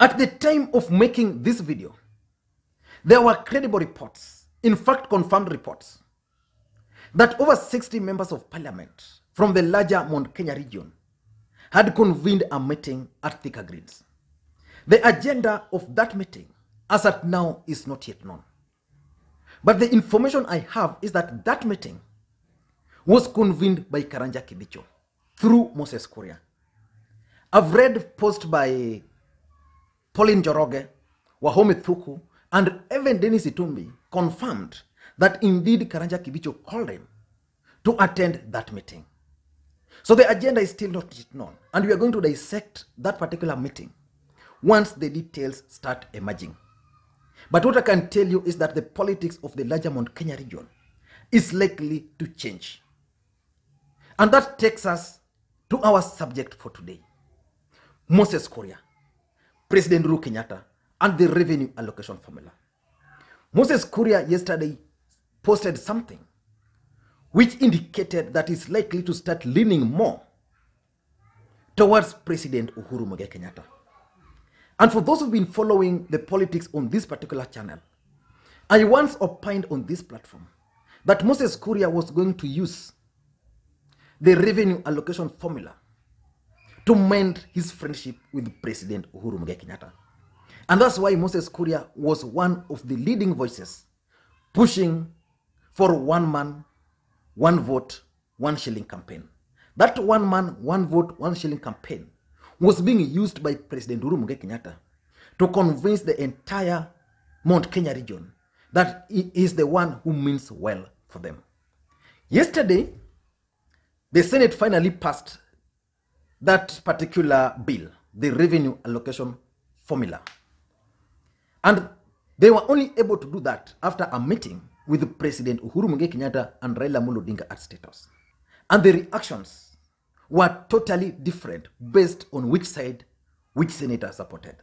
At the time of making this video, there were credible reports, in fact confirmed reports, that over 60 members of parliament from the larger Mount Kenya region had convened a meeting at Thika Greens. The agenda of that meeting, as at now, is not yet known. But the information I have is that that meeting was convened by Karanja Kibicho through Moses Kuria. I've read posts by Pauline Joroge, Wahome Thuku, and even Dennis Itumbi confirmed that indeed Karanja Kibicho called him to attend that meeting. So the agenda is still not yet known, and we are going to dissect that particular meeting once the details start emerging. But what I can tell you is that the politics of the larger Mount Kenya region is likely to change. And that takes us to our subject for today. Moses Kuria, President Uhuru Kenyatta, and the revenue allocation formula. Moses Kuria yesterday posted something which indicated that he's likely to start leaning more towards President Uhuru Kenyatta. And for those who've been following the politics on this particular channel, I once opined on this platform that Moses Kuria was going to use the revenue allocation formula to mend his friendship with President Uhuru Kenyatta. And that's why Moses Kuria was one of the leading voices pushing for one man, one vote, 1 shilling campaign. That one man, one vote, 1 shilling campaign was being used by President Uhuru Kenyatta to convince the entire Mount Kenya region that he is the one who means well for them. Yesterday, the Senate finally passed that particular bill, the revenue allocation formula. And they were only able to do that after a meeting with President Uhuru Kenyatta and Raila Odinga at State House. And the reactions were totally different based on which side, which senator supported.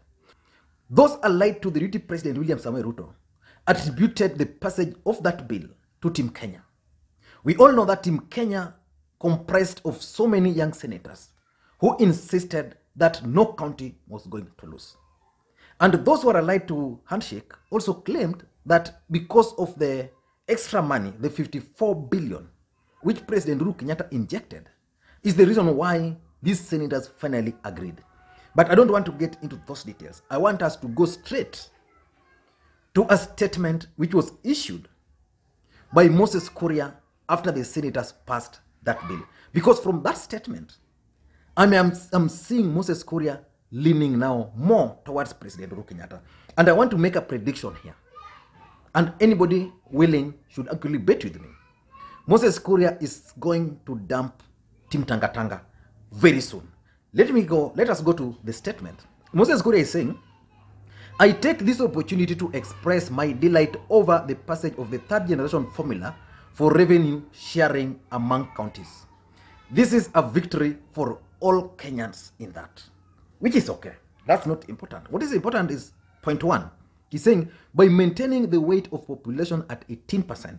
Those allied to the deputy President William Samoei Ruto attributed the passage of that bill to Team Kenya. We all know that Team Kenya comprised of so many young senators who insisted that no county was going to lose. And those who are allied to Handshake also claimed that because of the extra money, the 54 billion, which President Uhuru Kenyatta injected, is the reason why these senators finally agreed. But I don't want to get into those details. I want us to go straight to a statement which was issued by Moses Kuria after the senators passed that bill. Because from that statement, I'm seeing Moses Kuria leaning now more towards President Uhuru Kenyatta. And I want to make a prediction here. And anybody willing should actually bet with me. Moses Kuria is going to dump Team Tanga very soon. Let us go to the statement. Moses Kuria is saying, I take this opportunity to express my delight over the passage of the third generation formula for revenue sharing among counties. This is a victory for all Kenyans in that, which is okay. That's not important. What is important is point 1. He's saying, by maintaining the weight of population at 18%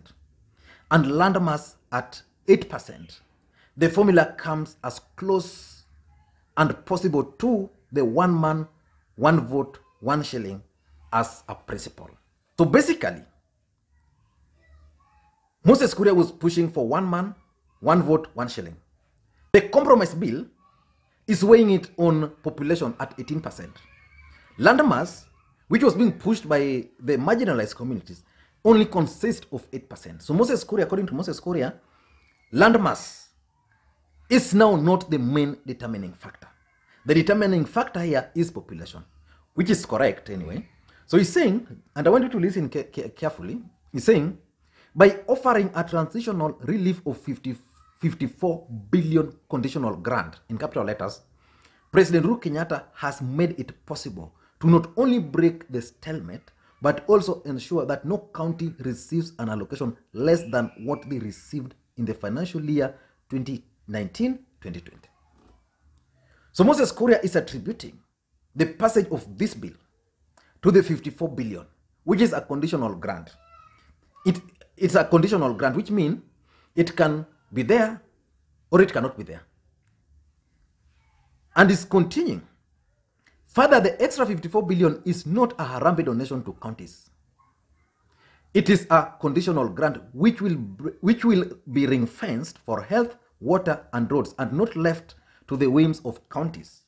and landmass at 8%, the formula comes as close and possible to the 1 man, 1 vote, 1 shilling as a principle. So basically, Moses Kuria was pushing for 1 man, 1 vote, 1 shilling. The compromise bill is weighing it on population at 18%. Landmass, which was being pushed by the marginalized communities, only consists of 8%. So Moses Kuria, according to Moses Kuria, landmass is now not the main determining factor. The determining factor here is population, which is correct anyway. So he's saying, and I want you to listen carefully, he's saying, by offering a transitional relief of 54 billion conditional grant in capital letters, President Uhuru Kenyatta has made it possible to not only break the stalemate, but also ensure that no county receives an allocation less than what they received in the financial year 2019-2020. So Moses Kuria is attributing the passage of this bill to the 54 billion, which is a conditional grant. It's a conditional grant, which means it can be there or it cannot be there. And it's continuing. Further, the extra 54 billion is not a Harambee donation to counties. It is a conditional grant which will be ring-fenced for health, water, and roads, and not left to the whims of counties.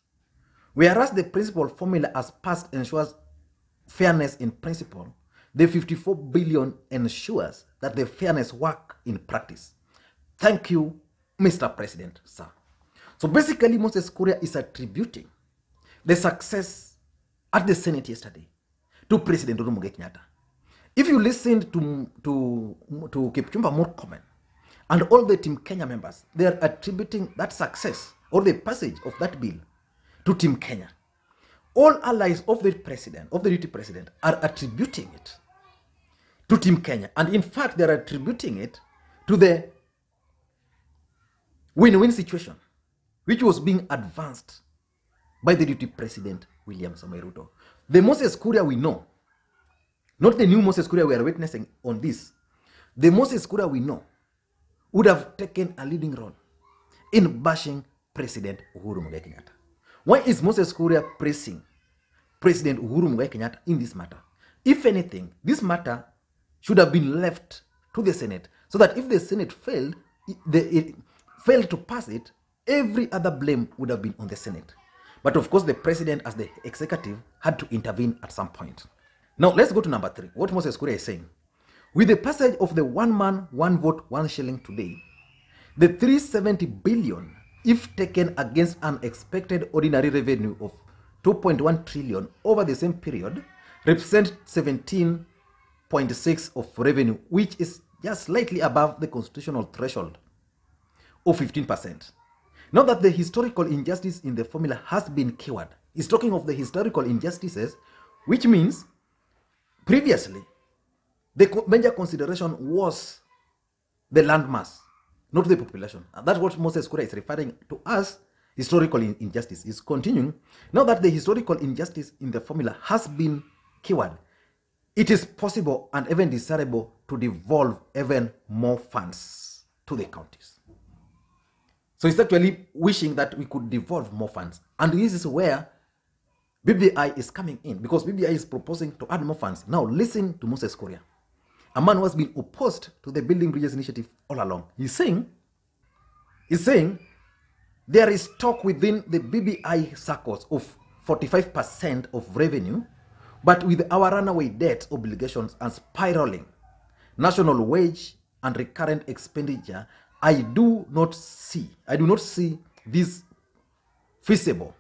Whereas the principal formula as passed ensures fairness in principle, the 54 billion ensures that the fairness work in practice. Thank you, Mr. President, sir. So basically, Moses Kuria is attributing the success at the Senate yesterday to President Uhuru Kenyatta. If you listened to Kipchumba Murkomen and all the Team Kenya members, they are attributing that success or the passage of that bill to Team Kenya. All allies of the president, of the deputy president, are attributing it to Team Kenya. And in fact, they are attributing it to the win-win situation, which was being advanced by the deputy president, William Samoei Ruto. The Moses Kuria we know, not the new Moses Kuria we are witnessing on this, the Moses Kuria we know would have taken a leading role in bashing President Uhuru Kenyatta. Why is Moses Kuria pressing President Uhuru Kenyatta in this matter? If anything, this matter should have been left to the Senate, so that if the Senate failed to pass it, every other blame would have been on the Senate. But of course, the president as the executive had to intervene at some point. Now, let's go to number 3. What Moses Kuria is saying. With the passage of the one man, one vote, one shilling today, the 370 billion, if taken against an expected ordinary revenue of 2.1 trillion over the same period, represent 17.6 of revenue, which is just slightly above the constitutional threshold of 15%. Now that the historical injustice in the formula has been cured, he's talking of the historical injustices, which means previously the major consideration was the landmass, not the population. And that's what Moses Kuria is referring to as historical injustice. Is continuing. Now that the historical injustice in the formula has been cured, it is possible and even desirable to devolve even more funds to the counties. So it's actually wishing that we could devolve more funds. And this is where BBI is coming in, because BBI is proposing to add more funds. Now listen to Moses Kuria, a man who has been opposed to the Building Bridges initiative all along. He's saying there is talk within the BBI circles of 45% of revenue, but with our runaway debt obligations and spiraling national wage and recurrent expenditure, I do not see this feasible.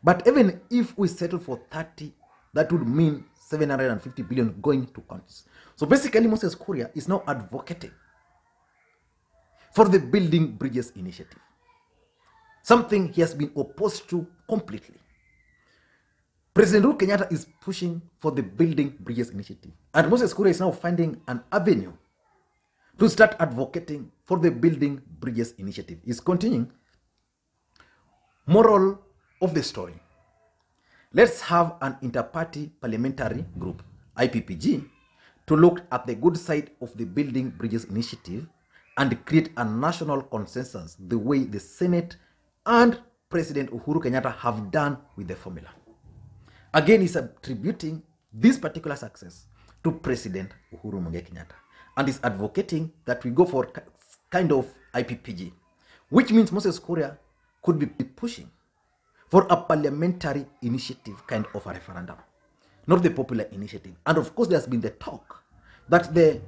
But even if we settle for 30, that would mean 750 billion going to counties. So basically, Moses Kuria is now advocating for the Building Bridges initiative, something he has been opposed to completely. President Uhuru Kenyatta is pushing for the Building Bridges initiative, and Moses Kuria is now finding an avenue to start advocating for the Building Bridges initiative. He's continuing. Moral of the story: let's have an inter-party parliamentary group, IPPG, to look at the good side of the Building Bridges initiative and create a national consensus the way the Senate and President Uhuru Kenyatta have done with the formula. Again, he's attributing this particular success to President Uhuru Kenyatta, and is advocating that we go for kind of IPPG, which means Moses Kuria could be pushing for a parliamentary initiative kind of a referendum, not the popular initiative. And of course, there's been the talk that the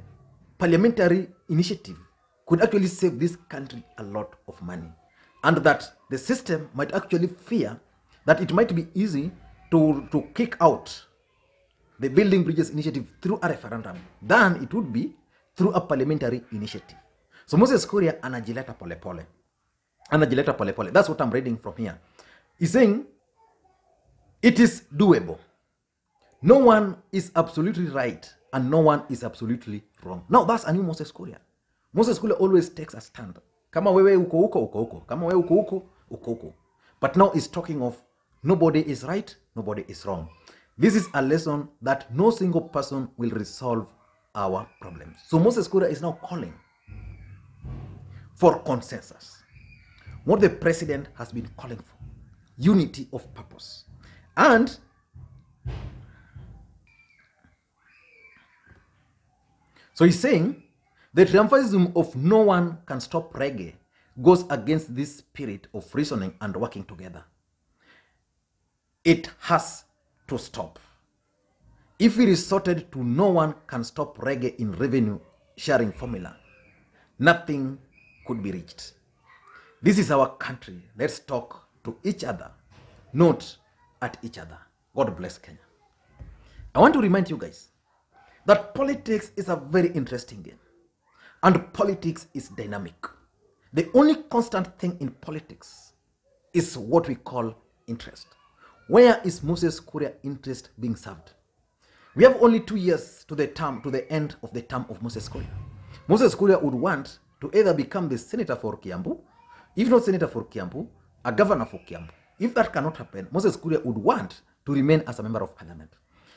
parliamentary initiative could actually save this country a lot of money, and that the system might actually fear that it might be easy to kick out the Building Bridges initiative through a referendum than it would be through a parliamentary initiative. So Moses Kuria anajileta polepole. Anajileta polepole. That's what I'm reading from here. He's saying it is doable. No one is absolutely right and no one is absolutely wrong. Now that's a new Moses Kuria. Moses Kuria always takes a stand. Kama wewe uko huko, uko huko. Kama wewe uko huko, uko huko. But now he's talking of nobody is right, nobody is wrong. This is a lesson that no single person will resolve our problems. So Moses Kuria is now calling for consensus. What the president has been calling for: unity of purpose. And so he's saying the triumphalism of no one can stop reggae goes against this spirit of reasoning and working together. It has to stop. If we resorted to no one can stop reggae in revenue sharing formula, nothing could be reached. This is our country. Let's talk to each other, not at each other. God bless Kenya. I want to remind you guys that politics is a very interesting game, and politics is dynamic. The only constant thing in politics is what we call interest. Where is Moses Kuria interest being served? We have only 2 years to the end of the term of Moses Kuria. Moses Kuria would want to either become the senator for Kiambu, if not senator for Kiambu, a governor for Kiambu. If that cannot happen, Moses Kuria would want to remain as a member of parliament.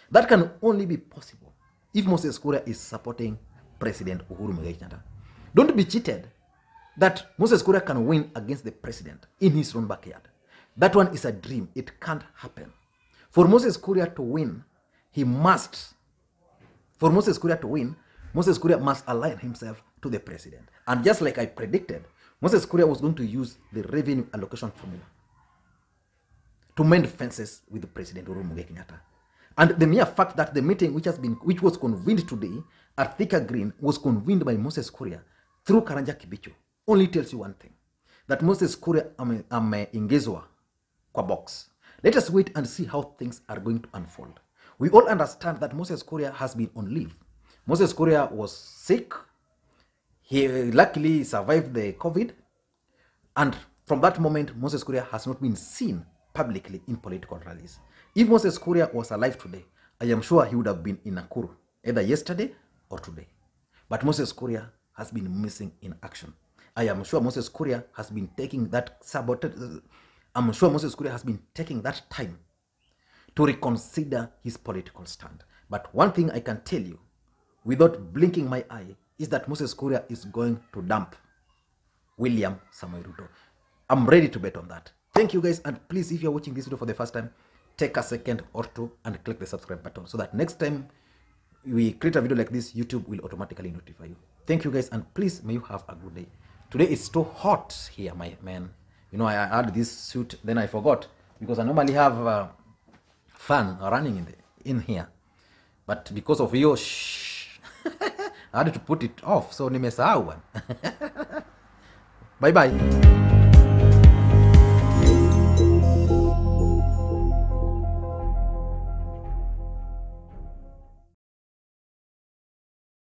That can only be possible if Moses Kuria is supporting President Uhuru Kenyatta. Don't be cheated that Moses Kuria can win against the president in his own backyard. That one is a dream. It can't happen. For Moses Kuria to win, Moses Kuria must align himself to the president. And just like I predicted, Moses Kuria was going to use the revenue allocation formula to mend fences with the President Uhuru Kenyatta. And the mere fact that the meeting which was convened today at Thika Green was convened by Moses Kuria through Karanja Kibicho only tells you one thing, that Moses Kuria ameingizwa kwa box. Let us wait and see how things are going to unfold. We all understand that Moses Kuria has been on leave. Moses Kuria was sick. He luckily survived the COVID. And from that moment, Moses Kuria has not been seen publicly in political rallies. If Moses Kuria was alive today, I am sure he would have been in Nakuru, either yesterday or today. But Moses Kuria has been missing in action. I am sure Moses Kuria has been taking that time to reconsider his political stand. But one thing I can tell you, without blinking my eye, is that Moses Kuria is going to dump William Samoei Ruto. I'm ready to bet on that. Thank you guys, and please, if you're watching this video for the first time, take a second or two and click the subscribe button so that next time we create a video like this, YouTube will automatically notify you. Thank you guys, and please, may you have a good day. Today it's too hot here, my man. You know, I had this suit, then I forgot, because I normally have fan running in here, but because of your I had to put it off, so nimesahau. Bye bye.